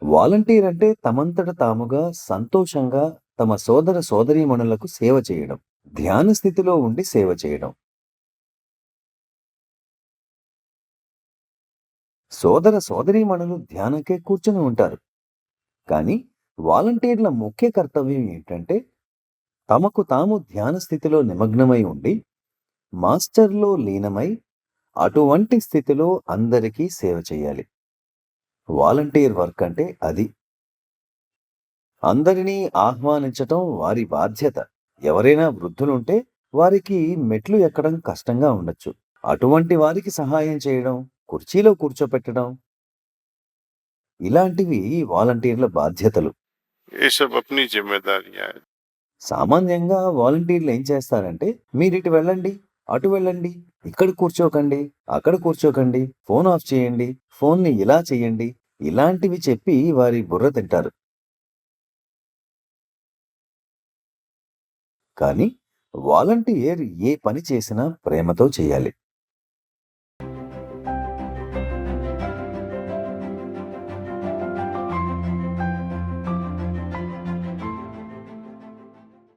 Volunteer అంటే తమంతట తాముగా సంతోషంగా తమ సోదర సోదరీమణులకు సేవ చేయడం. ధ్యాన స్థితిలో ఉండి సేవ చేయడం. సోదర సోదరీమణులు ధ్యానంకే కూర్చొని ఉంటారు. కానీ వాలంటీర్ల ముఖ్య కర్తవ్యం ఏంటంటే తమకు తాము ధ్యాన స్థితిలో నిమగ్నమై ఉండి మాస్టర్‌లో లీనమై అటువంటి స్థితిలో అందరికీ సేవ చేయాలి. వాలంటీర్ వర్క్ అంటే అది. అందరినీ ఆహ్వానించటం వారి బాధ్యత. ఎవరైనా వృద్ధులుంటే వారికి మెట్లు ఎక్కడం కష్టంగా ఉండొచ్చు. అటువంటి వారికి సహాయం చేయడం, కుర్చీలో కూర్చోపెట్టడం ఇలాంటివి వాలంటీర్ల బాధ్యతలు. ये सब अपनी जिम्मेदारियां हैं। సామాన్యంగా వాలంటీర్లు ఏం చేస్తారంటే, మీరిటు వెళ్ళండి, అటు వెళ్ళండి, ఇక్కడ కూర్చోకండి, అక్కడ కూర్చోకండి, ఫోన్ ఆఫ్ చేయండి, ఫోన్‌ని ఇలా చేయండి, ఇలాంటివి చెప్పి వారి బుర్ర తింటారు. కానీ వాలంటీర్ ఏ పని చేసినా ప్రేమతో చేయాలి.